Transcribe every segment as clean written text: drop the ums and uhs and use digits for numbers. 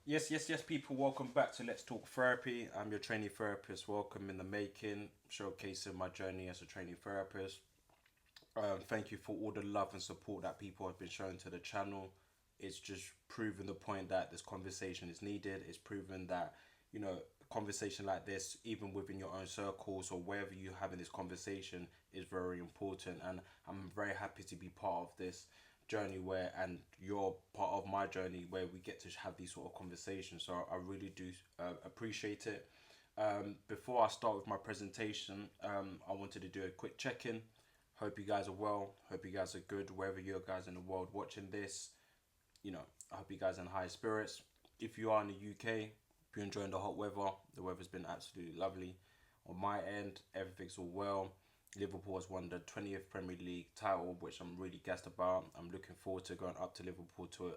Yes, people. Welcome back to Let's Talk Therapy. I'm your trainee therapist. Welcome in the making, showcasing my journey as a trainee therapist. Thank you for all the love and support that people have been showing to the channel. It's just proving the point that this conversation is needed. It's proven that, a conversation like this, even within your own circles or wherever you're having this conversation, is very important. And I'm very happy to be part of this journey where, and you're part of my journey where we get to have these sort of conversations. So I really do appreciate it. Before I start with my presentation, I wanted to do a quick check-in. Hope you guys are well. Hope you guys are good wherever you guys in the world watching this. I hope you guys are in high spirits. If you are in the UK, if you're enjoying the hot weather, the weather's been absolutely lovely. On my end, everything's all well. Liverpool has won the 20th Premier League title, which I'm really gassed about. I'm looking forward to going up to Liverpool to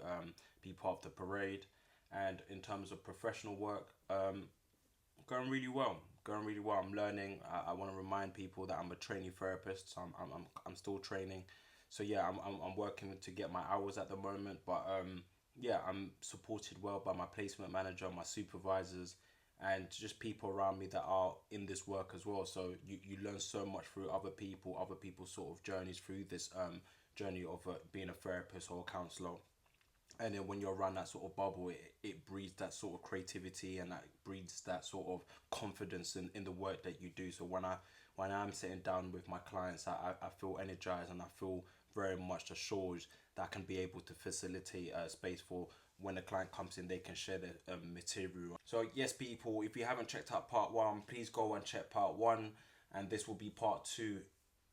be part of the parade. And in terms of professional work, going really well. Going really well. I'm learning. I want to remind people that I'm a trainee therapist, so I'm still training. So yeah, I'm working to get my hours at the moment, but yeah, I'm supported well by my placement manager, my supervisors, and just people around me that are in this work as well. So you learn so much through other people's sort of journeys through this journey of being a therapist or a counselor. And then when you're around that sort of bubble, it breeds that sort of creativity, and that breeds that sort of confidence in the work that you do. So when I'm sitting down with my clients, I feel energized, and I feel very much assured that I can be able to facilitate a space for when a client comes in, they can share their material. So yes, people, if you haven't checked out part one, please go and check part one, and this will be part two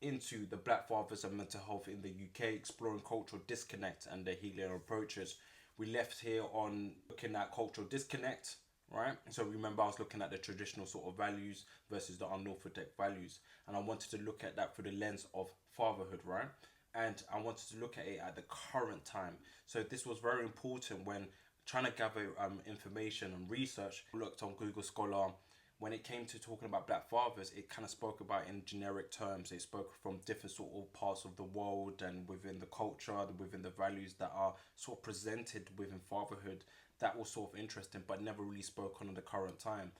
into the Black fathers and mental health in the UK, exploring cultural disconnect and the healing approaches. We left here on looking at cultural disconnect, right? So remember, I was looking at the traditional sort of values versus the unorthodox values, and I wanted to look at that through the lens of fatherhood, right? And I wanted to look at it at the current time. So this was very important when trying to gather information and research. I looked on Google Scholar. When it came to talking about black fathers, it kind of spoke about in generic terms. It spoke from different sort of parts of the world and within the culture, within the values that are sort of presented within fatherhood. That was sort of interesting, but never really spoke on the current time.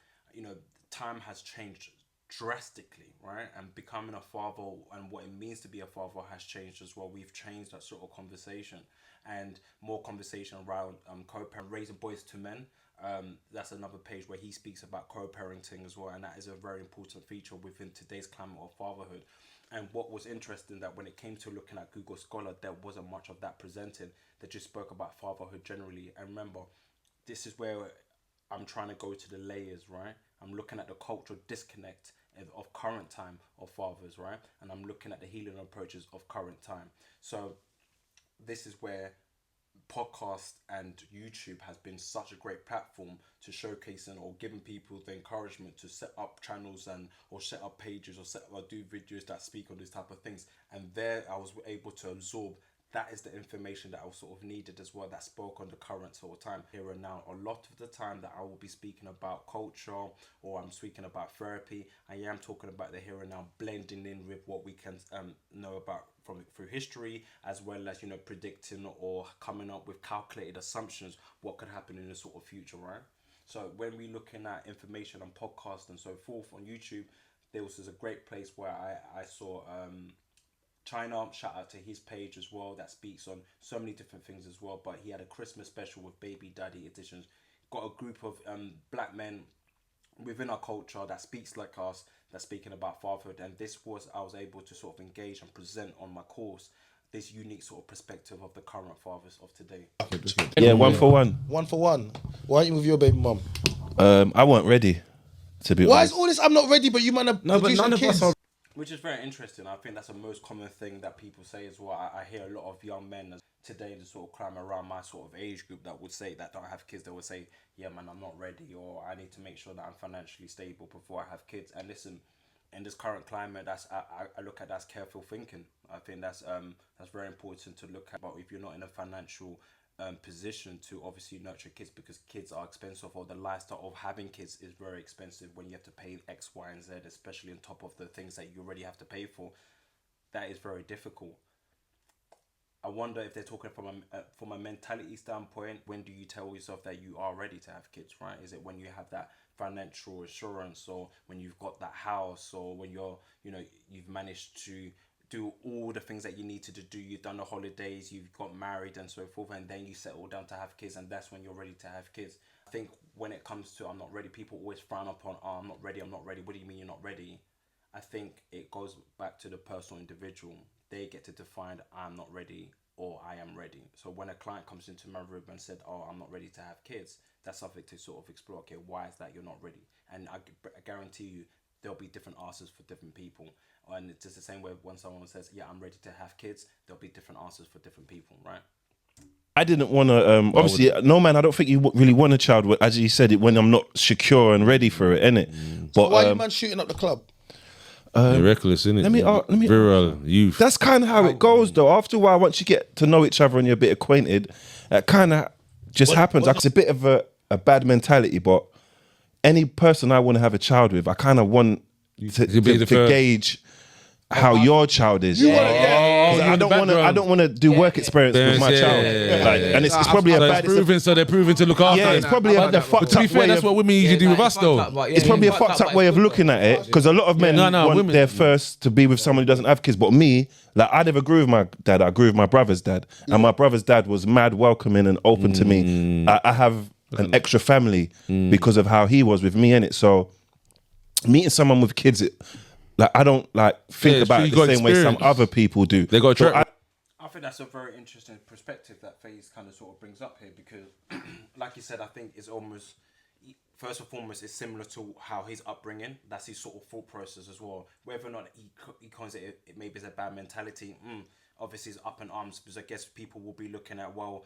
Time has changed drastically, right? And becoming a father and what it means to be a father has changed as well. We've changed that sort of conversation, and more conversation around co-parent, raising boys to men. That's another page where he speaks about co-parenting as well, and that is a very important feature within today's climate of fatherhood. And what was interesting, that when it came to looking at Google Scholar, there wasn't much of that presented. They just spoke about fatherhood generally. And remember, this is where I'm trying to go to the layers, right? I'm looking at the cultural disconnect of current time of fathers, right? And I'm looking at the healing approaches of current time. So this is where podcast and YouTube has been such a great platform to showcasing or giving people the encouragement to set up channels and or set up pages or do videos that speak on these type of things. And there I was able to absorb, that is the information that I was sort of needed as well, that spoke on the current sort of time here and now. A lot of the time that I will be speaking about culture or I'm speaking about therapy, I am talking about the here and now, blending in with what we can know about from through history, as well as predicting or coming up with calculated assumptions what could happen in the sort of future, right? So when we looking at information on podcasts and so forth on YouTube, there was a great place where I saw China, shout out to his page as well, that speaks on so many different things as well. But he had a Christmas special with Baby Daddy editions. Got a group of black men within our culture that speaks like us, that's speaking about fatherhood. And this was, I was able to sort of engage and present on my course this unique sort of perspective of the current fathers of today. Yeah, one for one. One for one. Why aren't you with your baby mum? I wasn't ready, to be Why is honest. all this? I'm not ready, but you man are No, but producing none of kids. us are. Which is very interesting. I think that's the most common thing that people say as well. I hear a lot of young men today that sort of climb around my sort of age group that would say, that don't have kids, they would say, yeah man, I'm not ready, or I need to make sure that I'm financially stable before I have kids. And listen, in this current climate, that's I look at that as careful thinking. I think that's very important to look at. But if you're not in a financial position to obviously nurture kids, because kids are expensive, or the lifestyle of having kids is very expensive when you have to pay X, Y, and Z, especially on top of the things that you already have to pay for. That is very difficult. I wonder if they're talking from a mentality standpoint. When do you tell yourself that you are ready to have kids, right? Is it when you have that financial assurance, or when you've got that house, or when you've managed to do all the things that you need to do, you've done the holidays, you've got married and so forth, and then you settle down to have kids, and that's when you're ready to have kids. I think when it comes to I'm not ready, people always frown upon, oh, I'm not ready. What do you mean you're not ready? I think it goes back to the personal individual. They get to define I'm not ready or I am ready. So when a client comes into my room and said, oh, I'm not ready to have kids, that's something to sort of explore. Okay, why is that you're not ready? And I guarantee you there'll be different answers for different people. And it's just the same way when someone says, yeah, I'm ready to have kids, there'll be different answers for different people, right? I didn't want to, obviously, no man, I don't think you really want a child, as you said, when I'm not secure and ready for it, innit? But Why are you man shooting up the club? You're reckless, innit? Let me Virile youth. That's kind of how it goes, though. After a while, once you get to know each other and you're a bit acquainted, it kind of just happens. It's a bit of a bad mentality, but any person I want to have a child with, I kind of want to gauge how your child is. I don't want to do work experience with my child. And it's probably so they're proving to look after. Yeah, it's probably a fucked up way. That's what women usually do with us, though. It's probably a fucked up way of looking at it, because a lot of men want their first to be with someone who doesn't have kids. But me, like, I never grew with my dad. I grew with my brother's dad, and my brother's dad was mad welcoming and open to me. I have an extra family because of how he was with me, innit? So meeting someone with kids, I don't think about it the same way some other people do. They got I think that's a very interesting perspective that FaZe kind of sort of brings up here, because like you said, I think it's almost, first and foremost, it's similar to how his upbringing, that's his sort of thought process as well. Whether or not he considers it maybe it's a bad mentality, obviously it's up in arms, because I guess people will be looking at, well,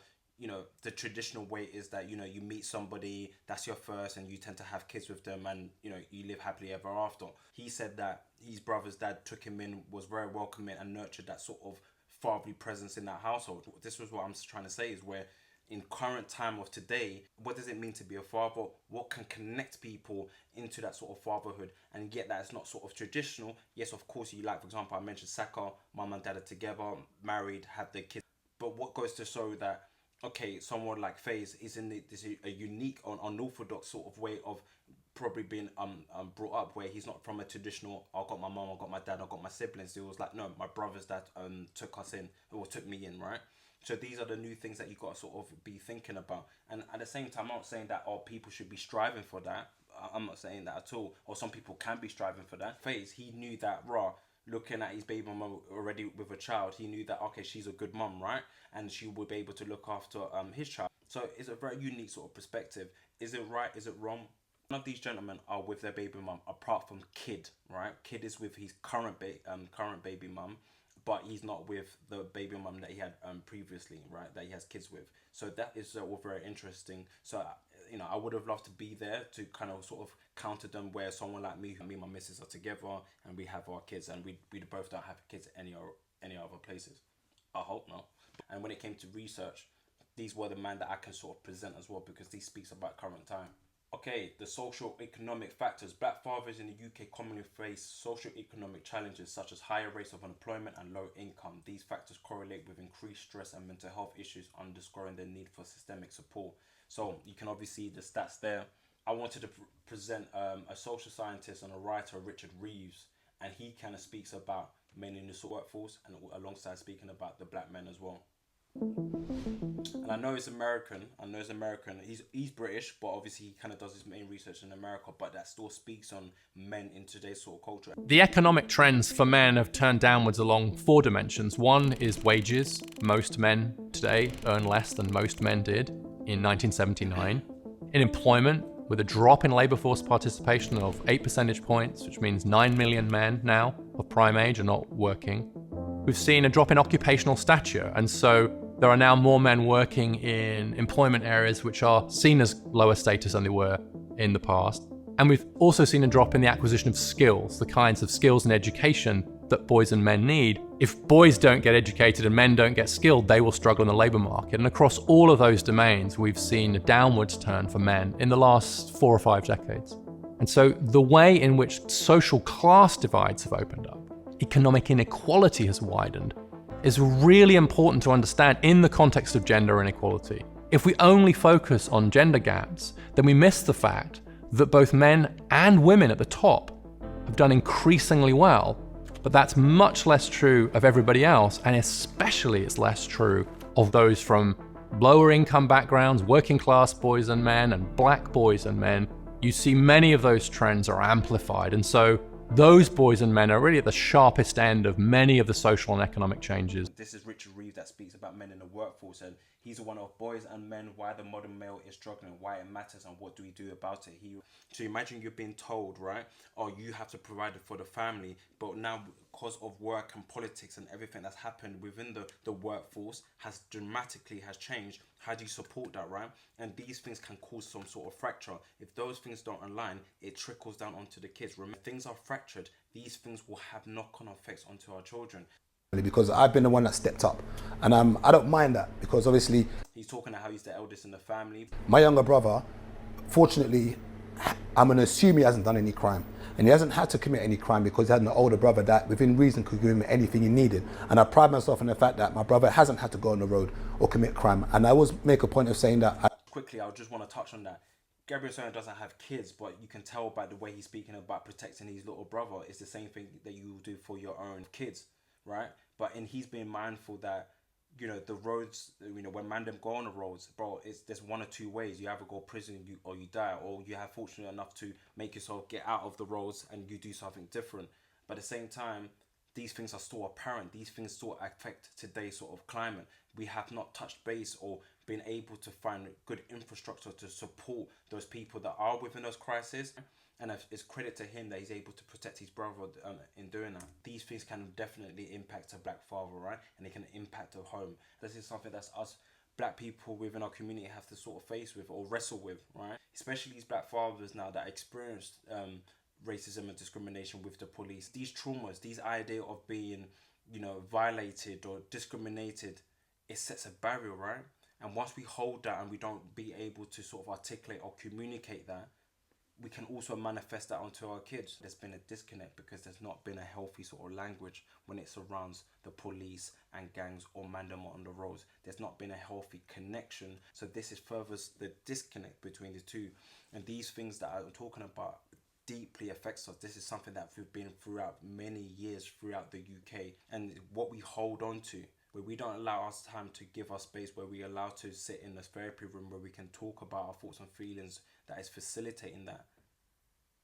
the traditional way is that, you meet somebody, that's your first, and you tend to have kids with them, and, you live happily ever after. He said that his brother's dad took him in, was very welcoming, and nurtured that sort of fatherly presence in that household. This was what I'm trying to say, is where in current time of today, what does it mean to be a father? What can connect people into that sort of fatherhood, and yet that it's not sort of traditional? Yes, of course, for example, I mentioned Saka, mum and dad are together, married, have their kids. But what goes to show that, okay, someone like FaZe is in this a unique, unorthodox sort of way of probably being brought up, where he's not from a traditional, I got my mom, I got my dad, I got my siblings. It was like, no, my brother's dad took us in, or took me in, right? So these are the new things that you got to sort of be thinking about. And at the same time, I'm not saying that people should be striving for that. I'm not saying that at all. Or some people can be striving for that. FaZe, he knew that, looking at his baby mum already with a child, he knew that, okay, she's a good mum, right? And she would be able to look after his child. So it's a very unique sort of perspective. Is it right? Is it wrong? None of these gentlemen are with their baby mum, apart from Kid, right? Kid is with his current baby mum, but he's not with the baby mum that he had previously, right? That he has kids with. So that is all very interesting. So I would have loved to be there to kind of sort of counter them, where someone like me and my missus are together and we have our kids, and we both don't have kids any other places. I hope not. And when it came to research, these were the man that I can sort of present as well, because these speaks about current time. Okay, the socio-economic factors. Black fathers in the UK commonly face socio-economic challenges such as higher rates of unemployment and low income. These factors correlate with increased stress and mental health issues, underscoring the need for systemic support. So you can obviously see the stats there. I wanted to present a social scientist and a writer, Richard Reeves, and he kind of speaks about men in the workforce, and alongside speaking about the black men as well. And I know it's American. He's British, but obviously he kind of does his main research in America, but that still speaks on men in today's sort of culture. The economic trends for men have turned downwards along 4 dimensions. One is wages. Most men today earn less than most men did in 1979. In employment, with a drop in labour force participation of 8 percentage points, which means 9 million men now of prime age are not working. We've seen a drop in occupational stature, and so there are now more men working in employment areas which are seen as lower status than they were in the past. And we've also seen a drop in the acquisition of skills, the kinds of skills and education that boys and men need. If boys don't get educated and men don't get skilled, they will struggle in the labour market. And across all of those domains, we've seen a downwards turn for men in the last 4 or 5 decades. And so the way in which social class divides have opened up, economic inequality has widened, is really important to understand in the context of gender inequality. If we only focus on gender gaps, then we miss the fact that both men and women at the top have done increasingly well, but that's much less true of everybody else, and especially it's less true of those from lower income backgrounds, working class boys and men, and black boys and men. You see many of those trends are amplified, and so those boys and men are really at the sharpest end of many of the social and economic changes. This is Richard Reeve that speaks about men in the workforce, and he's one of boys and men, why the modern male is struggling, why it matters, and what do we do about it. So imagine you're being told, right, oh, you have to provide for the family, but now because of work and politics and everything that's happened within the workforce has dramatically changed. How do you support that, right? And these things can cause some sort of fracture. If those things don't align, it trickles down onto the kids. Remember, things are fractured. These things will have knock-on effects onto our children. Because I've been the one that stepped up, and I don't mind that, because obviously he's talking about how he's the eldest in the family. My younger brother, fortunately, I'm going to assume he hasn't done any crime, and he hasn't had to commit any crime because he had an older brother that within reason could give him anything he needed. And I pride myself in the fact that my brother hasn't had to go on the road or commit crime. And I always make a point of saying that. Quickly, I just want to touch on that. Gabriel Sonia doesn't have kids, but you can tell by the way he's speaking about protecting his little brother. It's the same thing that you do for your own kids, right? But he's being mindful that, you know, the roads, you know, when man them go on the roads, bro, there's one or two ways. You either go prison or you die, or you have fortunate enough to make yourself get out of the roads and you do something different. But at the same time, these things are still apparent. These things still affect today's sort of climate. We have not touched base or been able to find good infrastructure to support those people that are within those crises. And it's credit to him that he's able to protect his brother in doing that. These things can definitely impact a black father, right? And it can impact a home. This is something that's us black people within our community have to sort of face with or wrestle with, right? Especially these black fathers now that experienced racism and discrimination with the police. These traumas, these idea of being, you know, violated or discriminated, it sets a barrier, right? And once we hold that and we don't be able to sort of articulate or communicate that, we can also manifest that onto our kids. There's been a disconnect because there's not been a healthy sort of language when it surrounds the police and gangs or mandem on the roads. There's not been a healthy connection. So this is furthers the disconnect between the two. And these things that I'm talking about deeply affects us. This is something that we've been throughout many years throughout the UK. And what we hold on to, where we don't allow us time to give us space, where we allow to sit in this therapy room where we can talk about our thoughts and feelings, that is facilitating that.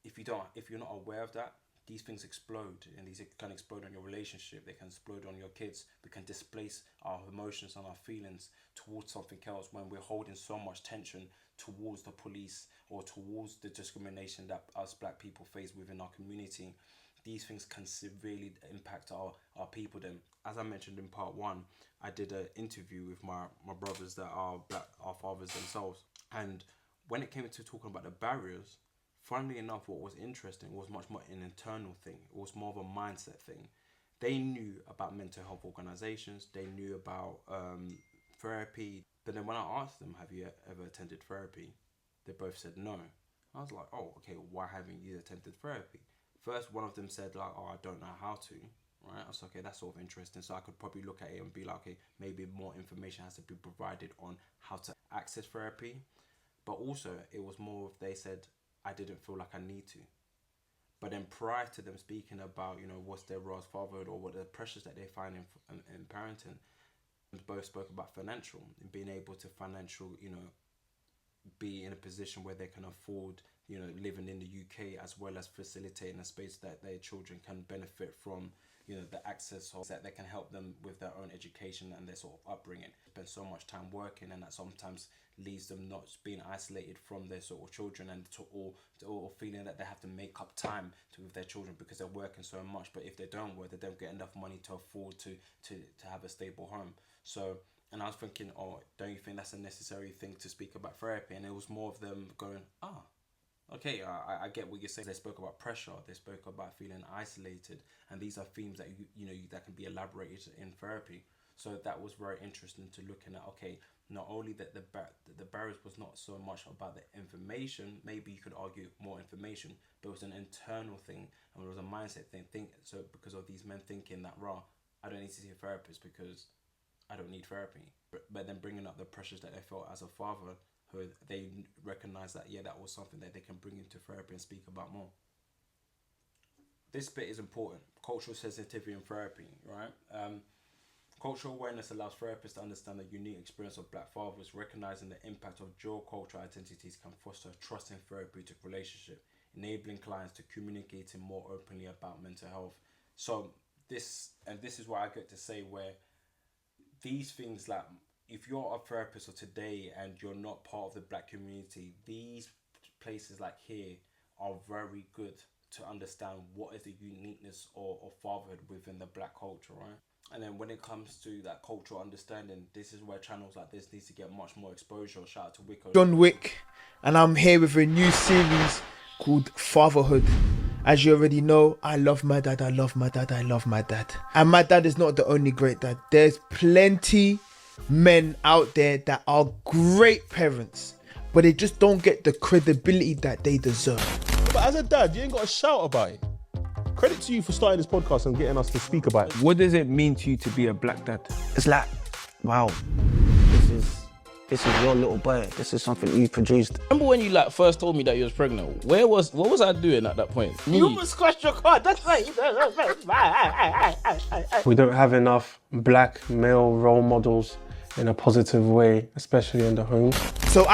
If you're not aware of that, these things explode, and these can explode on your relationship. They can explode on your kids. We can displace our emotions and our feelings towards something else when we're holding so much tension towards the police or towards the discrimination that us black people face within our community. These things can severely impact our people. Then, as I mentioned in part one, I did an interview with my brothers that are black, our fathers themselves. And when it came to talking about the barriers, funnily enough, what was interesting was much more an internal thing. It was more of a mindset thing. They knew about mental health organizations. They knew about therapy. But then when I asked them, have you ever attended therapy? They both said no. I was like, oh, okay, why haven't you attended therapy? First, one of them said like, oh, I don't know how to, right? I was like, okay, that's sort of interesting. So I could probably look at it and be like, okay, maybe more information has to be provided on how to access therapy. But also, it was more of, they said, I didn't feel like I need to. But then prior to them speaking about, you know, what's their role as fatherhood or what the pressures that they find in parenting, both spoke about financial and being able to you know, be in a position where they can afford, you know, living in the UK, as well as facilitating a space that their children can benefit from, you know, the access of that can help them with their own education and their sort of upbringing. Spend so much time working, and that sometimes leaves them not being isolated from their sort of children, and or feeling that they have to make up time with their children because they're working so much. But if they don't work, they don't get enough money to afford to have a stable home. So, and I was thinking, oh, don't you think that's a necessary thing to speak about therapy? And it was more of them going, okay, I get what you're saying. They spoke about pressure. They spoke about feeling isolated, and these are themes that you know that can be elaborated in therapy. So that was very interesting to looking at. Okay, not only that the barriers was not so much about the information. Maybe you could argue more information, but it was an internal thing, and it was a mindset thing. So because of these men thinking that, I don't need to see a therapist because I don't need therapy. But then bringing up the pressures that they felt as a father, who they recognize that, yeah, that was something that they can bring into therapy and speak about more. This bit is important. Cultural sensitivity in therapy, right? Cultural awareness allows therapists to understand the unique experience of Black fathers, recognizing the impact of dual cultural identities can foster a trusting therapeutic relationship, enabling clients to communicate more openly about mental health. So this is what I get to say, where these things, like if you're a therapist of today and you're not part of the Black community, these places like here are very good to understand what is the uniqueness of fatherhood within the Black culture, right? And then when it comes to that cultural understanding, this is where channels like this needs to get much more exposure. Shout out to Wicco. John Wick, and I'm here with a new series called Fatherhood. As you already know, I love my dad, I love my dad, I love my dad. And my dad is not the only great dad. There's plenty men out there that are great parents, but they just don't get the credibility that they deserve. But as a dad, you ain't got to shout about it. Credit to you for starting this podcast and getting us to speak about it. What does it mean to you to be a Black dad? It's like, wow, this is your little boy. This is something you produced. Remember when you first told me that you was pregnant? What was I doing at that point? You must scratch your card, that's right. We don't have enough Black male role models in a positive way, especially in the home. So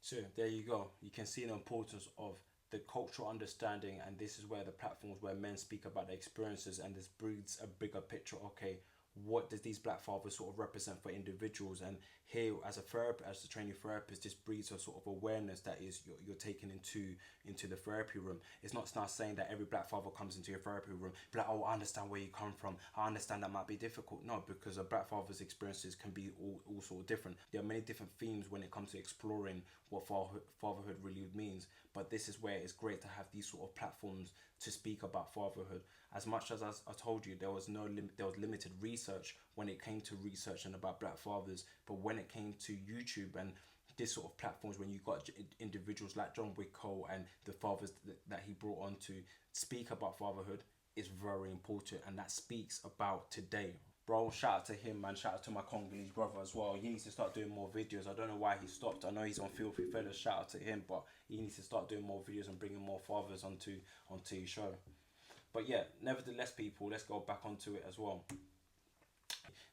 So there you go. You can see the importance of the cultural understanding, and this is where the platforms where men speak about their experiences, and this breeds a bigger picture. Okay, what does these Black fathers sort of represent for individuals? And here, as a therapist, as a trainee therapist, this breeds a sort of awareness that is you're taken into the therapy room. It's not saying that every Black father comes into your therapy room, be like, oh, I understand where you come from. I understand that might be difficult. No, because a Black father's experiences can be all sort of different. There are many different themes when it comes to exploring what fatherhood really means. But this is where it's great to have these sort of platforms to speak about fatherhood. As much as I told you, there was limited research when it came to researching about Black fathers, but when it came to YouTube and this sort of platforms, when you got individuals like John Wicco and the fathers that he brought on to speak about fatherhood, is very important, and that speaks about today. Bro, shout out to him, man. Shout out to my Congolese brother as well. He needs to start doing more videos. I don't know why he stopped. I know he's on Filthy Fellas. Shout out to him, but he needs to start doing more videos and bringing more fathers onto his show. But yeah, nevertheless, people, let's go back onto it as well.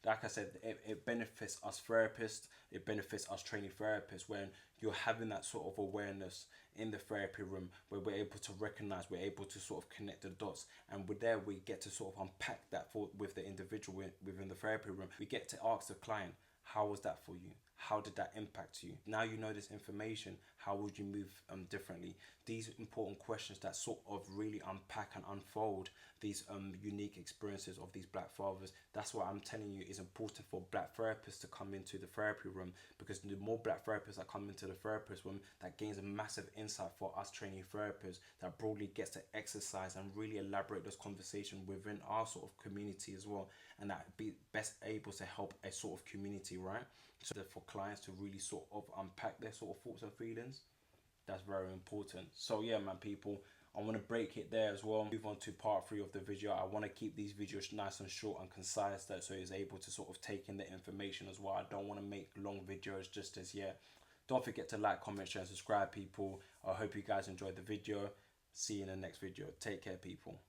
Like I said, it benefits us therapists, it benefits us trainee therapists when you're having that sort of awareness in the therapy room where we're able to recognize, we're able to sort of connect the dots, and with there we get to sort of unpack that with the individual within the therapy room. We get to ask the client, how was that for you? How did that impact you? Now you know this information, how would you move differently? These important questions that sort of really unpack and unfold these unique experiences of these Black fathers. That's what I'm telling you is important for Black therapists to come into the therapy room, because the more Black therapists that come into the therapist room, that gains a massive insight for us trainee therapists, that broadly gets to exercise and really elaborate this conversation within our sort of community as well, and that be best able to help a sort of community, right? So that for clients to really sort of unpack their sort of thoughts and feelings, that's very important. So yeah, man, people, I want to break it there as well. Move on to part 3 of the video. I want to keep these videos nice and short and concise, that so it's able to sort of take in the information as well. I don't want to make long videos just as yet. Don't forget to like, comment, share, and subscribe, people. I hope you guys enjoyed the video. See you in the next video. Take care, people.